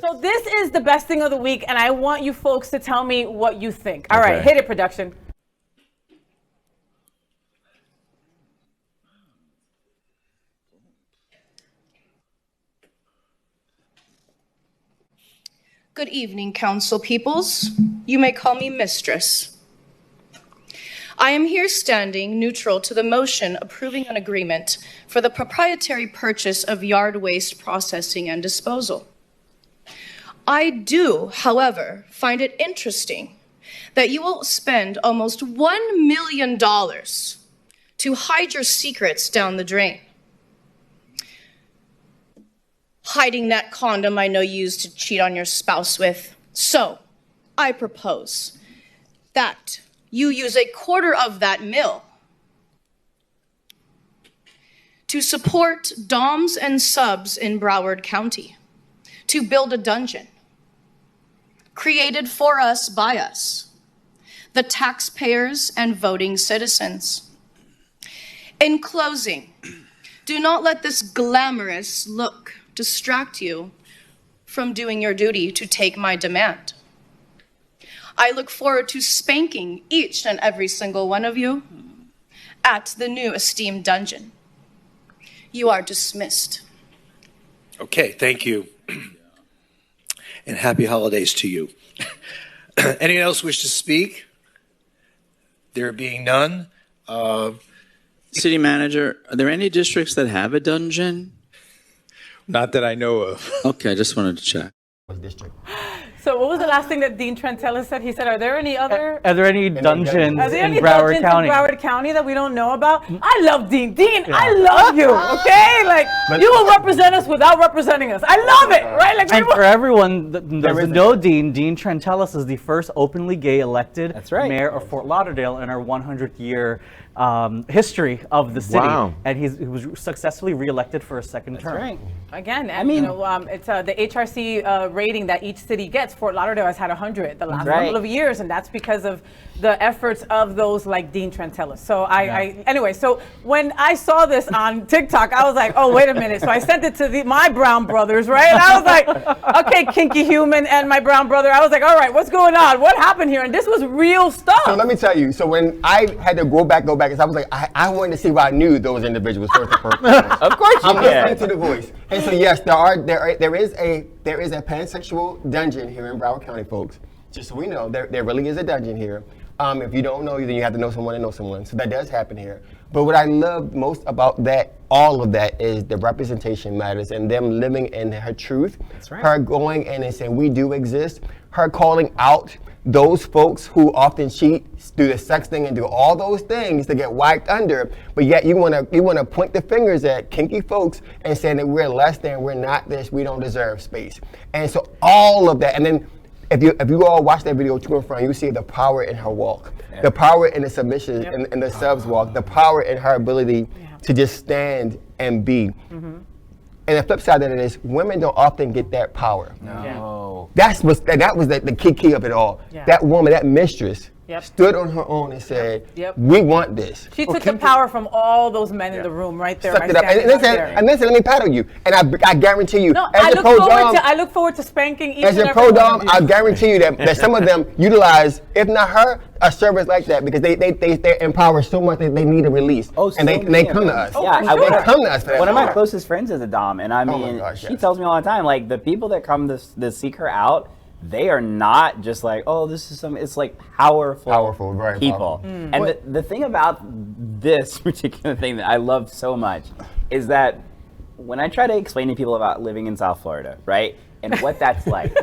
So this is the best thing of the week, and I want you folks to tell me what you think. All right, hit it, production. Good evening, council peoples. You may call me Mistress. I am here standing neutral to the motion approving an agreement for the proprietary purchase of yard waste processing and disposal. I do, however, find it interesting that you will spend almost $1 million to hide your secrets down the drain. Hiding that condom I know you used to cheat on your spouse with. So, I propose that you use a quarter of that mill to support doms and subs in Broward County, to build a dungeon created for us by us, the taxpayers and voting citizens. In closing, do not let this glamorous look distract you from doing your duty to take my demand. I look forward to spanking each and every single one of you at the new esteemed dungeon. You are dismissed. Okay, thank you. And happy holidays to you. Anyone else wish to speak? There being none. City manager, are there any districts that have a dungeon? Not that I know of. Okay, I just wanted to check. So what was the last thing that Dean Trentella said? He said, are there any other... Are there any dungeons in Broward dungeons County? in Broward County that we don't know about? I love Dean. Dean, I love you, okay? Like, you will represent us without representing us. I love it, right? Like, And for everyone that doesn't know Dean Trentella is the first openly gay elected mayor of Fort Lauderdale in our 100-year history of the city. Wow. And he was successfully reelected for a second term. Right. Again, and you know, it's the HRC rating that each city gets. Fort Lauderdale has had 100 the last couple of years, and that's because of the efforts of those like Dean Trentella. So anyway, so when I saw this on TikTok, I was like, oh, wait a minute. So I sent it to my brown brothers, right? And I was like, okay, kinky human and my brown brother. I was like, all right, what's going on? What happened here? And this was real stuff. So let me tell you. So when I had to go back, I was like, I wanted to see if I knew those individuals first and foremost. Of course you I'm listening to the voice. And so yes, there is a pansexual dungeon here in Broward County, folks. Just so we know, there really is a dungeon here. If you don't know, then you have to know someone to know someone. So that does happen here. But what I love most about that, all of that, is the representation matters and them living in her truth. That's right. Her going in and saying, we do exist. Her calling out those folks who often cheat, do the sexting and do all those things to get whacked under, but yet you wanna point the fingers at kinky folks and saying that we're less than, we're not this, we don't deserve space. And so all of that, and then if you all watch that video to and from, you see the power in her walk, the power in the submission in the subs walk, the power in her ability to just stand and be. And the flip side of it is women don't often get that power. No. That was the key of it all. That woman, that mistress, stood on her own and said, we want this. She took the power from all those men in the room right there. Sucked it up. And then said, let me paddle you. And I guarantee you, no, as I look forward to spanking each as and a every pro one dom, of you. I guarantee you that some of them utilize, if not her, a service like that because they empower so much that they need a release. And they come to us. They come to us for that. One of my closest friends is a dom, and I mean, she tells me all the time, like, the people that come to seek her out, they are not just like, oh, this is it's like powerful very people. Powerful. And the thing about this particular thing that I love so much is that when I try to explain to people about living in South Florida, right, and what that's like,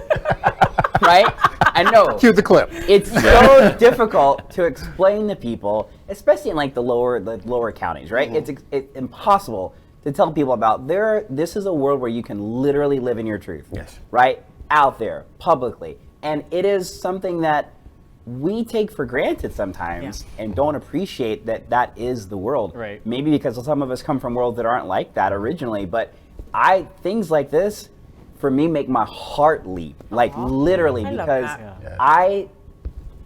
right? I know. Cue the clip. It's so difficult to explain to people, especially in like the lower counties, right? It's impossible to tell people about this is a world where you can literally live in your truth. Yes. Right? Out there, publicly. And it is something that we take for granted sometimes and don't appreciate that is the world. Right. Maybe because some of us come from worlds that aren't like that originally, but things like this, for me, make my heart leap. Like literally, because I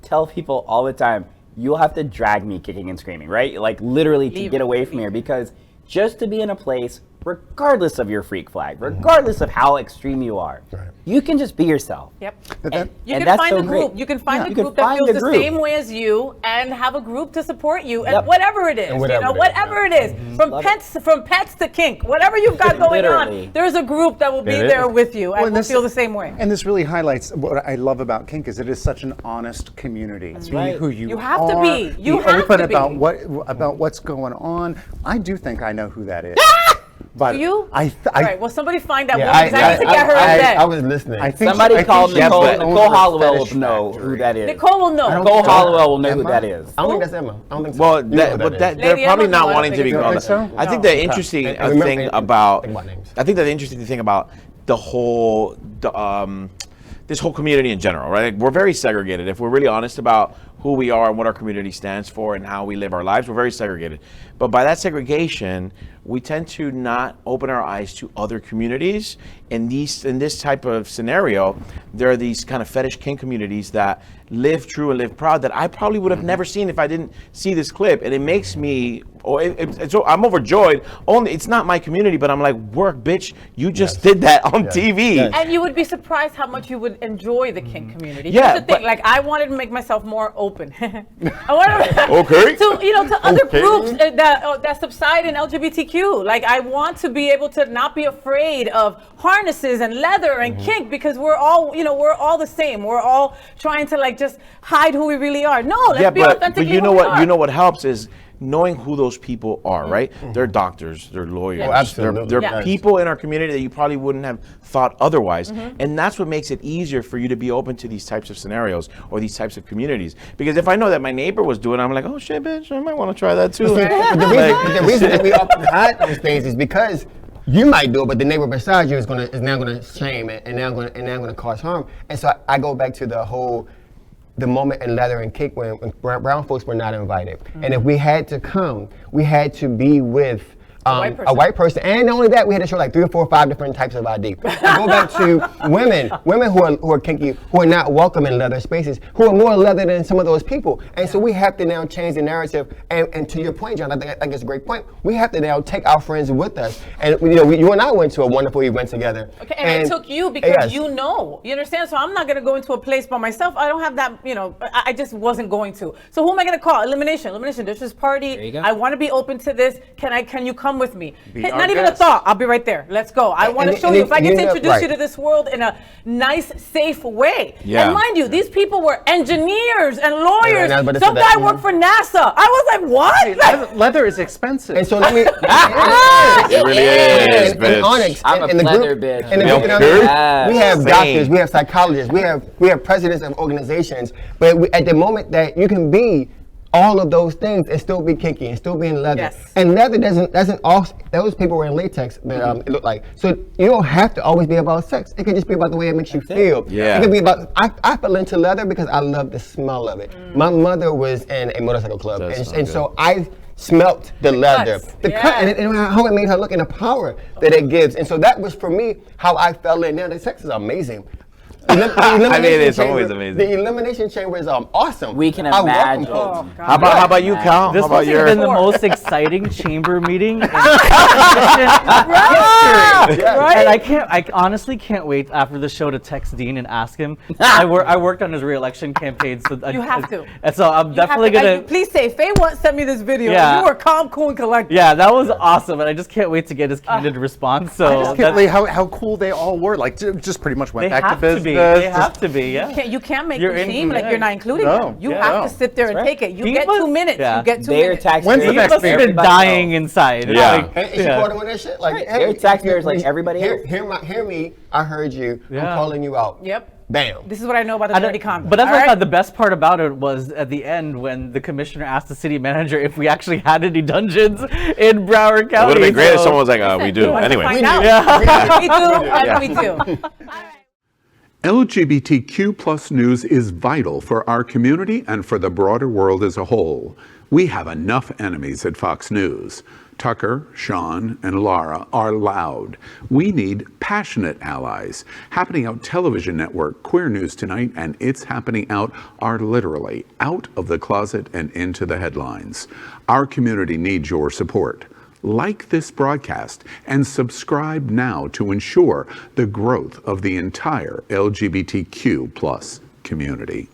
tell people all the time, you'll have to drag me kicking and screaming, right? Like literally to get away from here, because just to be in a place regardless of your freak flag, regardless of how extreme you are. You can just be yourself. Yep. And You can that's find so a group. great. You can find You a can group that find feels a the group. same way as you, and have a group to support you, and Yep. whatever it is, whatever it is, from pets to kink, whatever you've got going Literally. on, there's a group that will be there with you and will feel the same way. And this really highlights what I love about kink is it is such an honest community. Be right. who you, You have are. to be. You be have open to be. about what's going on. I do think I know who that is. But Do you? I All right. Well, somebody find that Yeah, woman. 'Cause I need to get her in bed. I was listening. I think Somebody I called think she's Nicole. the owner Nicole of Hollowell will Fetish know Factory. who that is. Nicole will know. Nicole Hollowell will know who Emma? that is. I don't think that's Emma. I don't think so. Well, You know that, who but is. that, they're Lady probably Emma, not no, I wanting don't to be think called. it's her. I think No. the interesting And remember- thing and about think about names. I think that the interesting thing about the whole this whole community in general, right? We're very segregated. If we're really honest about who we are and what our community stands for and how we live our lives, we're very segregated. But by that segregation, we tend to not open our eyes to other communities. In this type of scenario, there are these kind of fetish kink communities that live true and live proud that I probably would have never seen if I didn't see this clip. And it makes me, I'm overjoyed. Only it's not my community, but I'm like, work, bitch. You just did that on TV. And you would be surprised how much you would enjoy the kink community. Yeah, Here's the thing, like I wanted to make myself more open. I wanted to other groups that subside in LGBTQ. Like I want to be able to not be afraid of harnesses and leather and kink because we're all the same. We're all trying to like just hide who we really are. No, let's be authentic. But you know what? You know what helps is knowing who those people are, right? They're doctors, they're lawyers, Oh, absolutely. they're people in our community that you probably wouldn't have thought otherwise. And that's what makes it easier for you to be open to these types of scenarios or these types of communities. Because if I know that my neighbor was doing it, I'm like, oh shit, bitch, I might want to try that too. The reason that we often hide those things is because you might do it, but the neighbor beside you is now gonna shame it and now gonna cause harm. And so I go back to the moment in leather and kink when brown folks were not invited. And if we had to come, we had to be with a white person. And not only that, we had to show like 3 or 4 or 5 different types of ID. I go back to women who are kinky, who are not welcome in leather spaces, who are more leather than some of those people. And so we have to now change the narrative. And to your point, John, I think it's a great point. We have to now take our friends with us. And you and I went to a wonderful event together. Okay, and I took you because you understand? So I'm not gonna go into a place by myself. I don't have that, I just wasn't going to. So who am I gonna call? Elimination, there's this party. There you go. I wanna be open to this. Can you come with me? Be Not our even guest. a thought, I'll be right there. Let's go. I wanna show you, if I get to introduce you to this world in a nice, safe way. Yeah. And mind you, these people were engineers and lawyers. Yeah, but Some guy worked for NASA. I was like, what? Like, Leather is expensive. And so let me. It really is, And bitch. Onyx, I'm a in the leather group, bitch. in the Milk group, dirt? we have Same. doctors, we have psychologists, we have presidents of organizations. But at the moment that you can be all of those things and still be kinky and still be in leather. Yes. And leather doesn't also, those people were in latex that it looked like. So you don't have to always be about sex. It can just be about the way it makes you feel. Yeah. It can be about, I fell into leather because I love the smell of it. My mother was in a motorcycle club and so I smelt the leather, the cut, and how it made her look and the power that it gives. And so that was for me how I fell in. Now the sex is amazing. I mean, it's always amazing. The elimination chamber is awesome. We can I welcome imagine. folks. How about you, Cal? This How about must have been the most exciting chamber meeting in history. And I honestly can't wait after the show to text Dean and ask him. I worked on his re-election campaign, so You have to. And so I'm definitely gonna. Please say, FayWhat sent me this video. Yeah. You were calm, cool, and collected. Yeah, that was awesome, and I just can't wait to get his candid response. So I just can't believe how cool they all were. Like, just pretty much went they back to have business. to be. They have to be. Yeah. You can't make You're them in- seem like yeah. you're not including No. them. You Yeah. have No. to sit there and That's take right. it. You Dean get was- 2 minutes. yeah. You get 2 Their minutes. taxpayers. When's the He next must have meeting? been dying inside. Yeah. Like, And she yeah. part of that shit. Like, Right. hey, They're taxpayers like everybody else. Hear me. I heard you. Yeah. I'm calling you out. Yep. Bam. This is what I know about the dirty condom. But that's All what I right? thought the best part about it was at the end when the commissioner asked the city manager if we actually had any dungeons in Broward County. It would have been great if So- someone was like, we do. Wanted to Anyway. find out. Yeah. We do, and we do. LGBTQ plus news is vital for our community and for the broader world as a whole. We have enough enemies at Fox News. Tucker, Sean, and Laura are loud. We need passionate allies. Happening Out Television Network, Queer News Tonight, and It's Happening Out are literally out of the closet and into the headlines. Our community needs your support. like this broadcast, and subscribe now to ensure the growth of the entire LGBTQ+ community.